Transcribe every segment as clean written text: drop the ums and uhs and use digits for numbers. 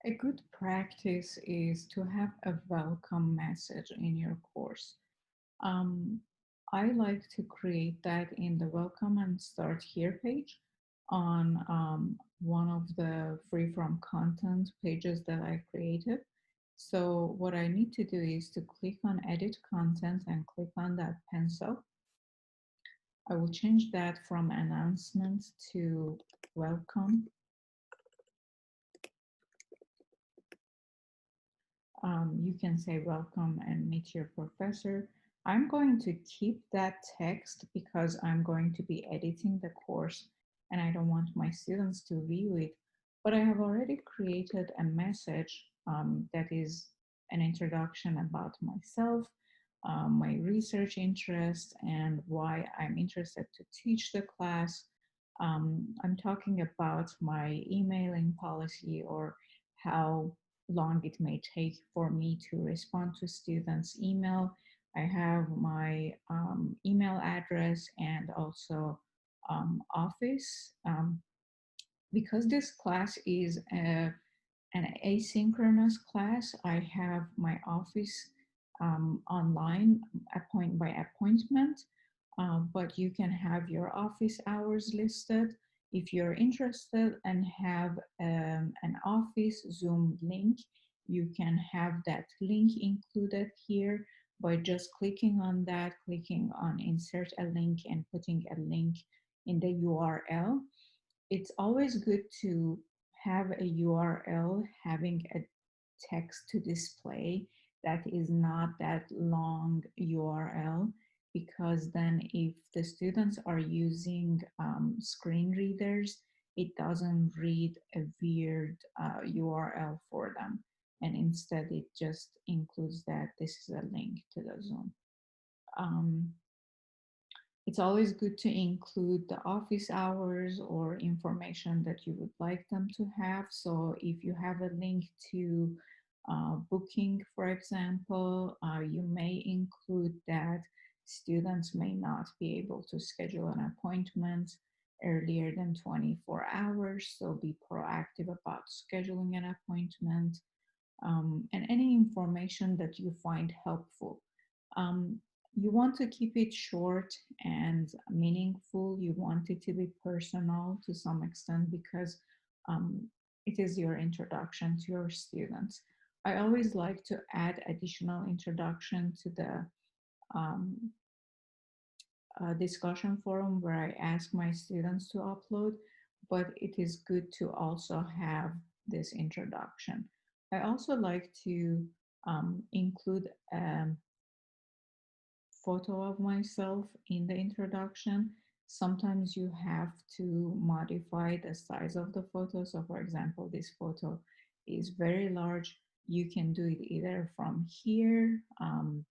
A good practice is to have a welcome message in your course. Um, I like to create that in the welcome and start here page on one of the free from content pages that I created. So what I need to do is to click on edit content and click on that pencil. I will change that from announcement to welcome. You can say welcome and meet your professor. I'm going to keep that text because I'm going to be editing the course and I don't want my students to view it. But I have already created a message that is an introduction about myself, my research interest, and why I'm interested to teach the class. I'm talking about my emailing policy or how long it may take for me to respond to students' email. I have my email address and also office. Because this class is an asynchronous class, I have my office online by appointment, but you can have your office hours listed. If you're interested and have an office Zoom link, you can have that link included here by just clicking on that, clicking on insert a link and putting a link in the URL. It's always good to have a URL having a text to display that is not that long URL, because then if the students are using screen readers, it doesn't read a weird URL for them. And instead, it just includes that this is a link to the Zoom. Um, it's always good to include the office hours or information that you would like them to have. So if you have a link to booking, for example, you may include that students may not be able to schedule an appointment earlier than 24 hours. So be proactive about scheduling an appointment, and any information that you find helpful. Um, you want to keep it short and meaningful. You want it to be personal to some extent because it is your introduction to your students. I always like to add additional introduction to the um, discussion forum where I ask my students to upload, but it is good to also have this introduction. I also like to include a photo of myself in the introduction. Sometimes you have to modify the size of the photo. So, for example, this photo is very large. You can do it either from here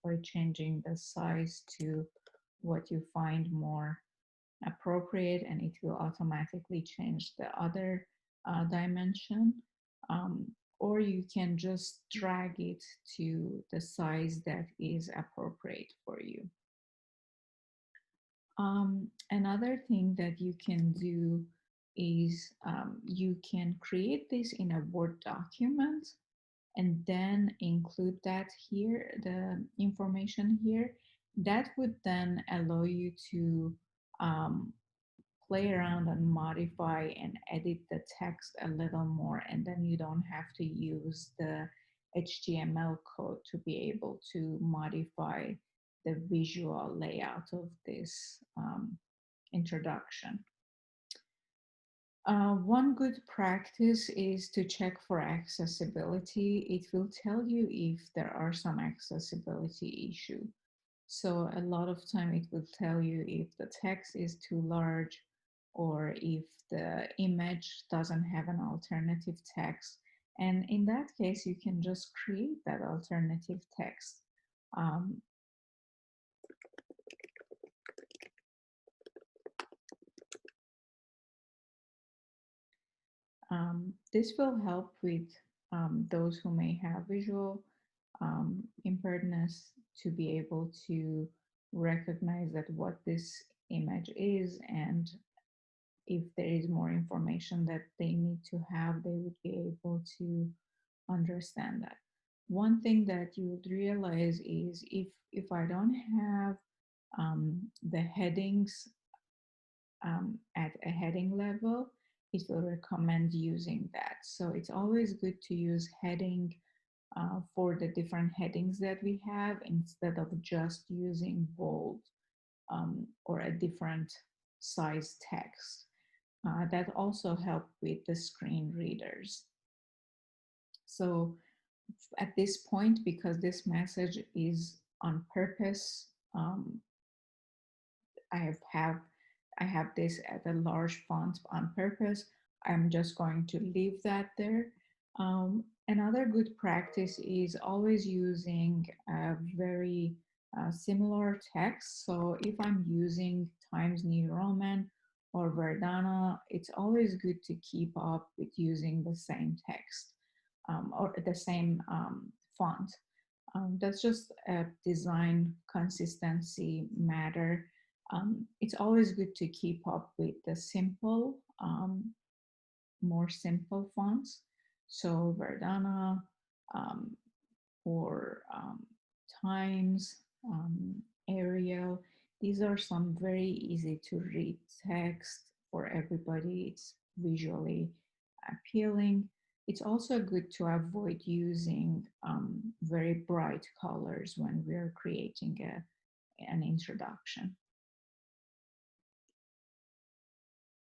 by changing the size to what you find more appropriate, and it will automatically change the other dimension. Um, or you can just drag it to the size that is appropriate for you. Another thing that you can do is you can create this in a Word document and then include that here, the information here. That would then allow you to um, play around and modify and edit the text a little more, and then you don't have to use the HTML code to be able to modify the visual layout of this introduction. One good practice is to check for accessibility. It will tell you if there are some accessibility issue. So a lot of time it will tell you if the text is too large or if the image doesn't have an alternative text. And in that case, you can just create that alternative text. Um, this will help with those who may have visual impairedness to be able to recognize that what this image is, and if there is more information that they need to have, they would be able to understand that. One thing that you would realize is if I don't have the headings at a heading level, it will recommend using that. So it's always good to use heading for the different headings that we have instead of just using bold or a different size text. That also help with the screen readers. So at this point, because this message is on purpose, I have this at a large font on purpose. I'm just going to leave that there. Another good practice is always using a very similar text. So if I'm using Times New Roman or Verdana, it's always good to keep up with using the same text or the same font. That's just a design consistency matter. It's always good to keep up with the simple, more simple fonts. So Verdana um, or Times, Arial. These are some very easy to read text for everybody. It's visually appealing. It's also good to avoid using very bright colors when we're creating an introduction.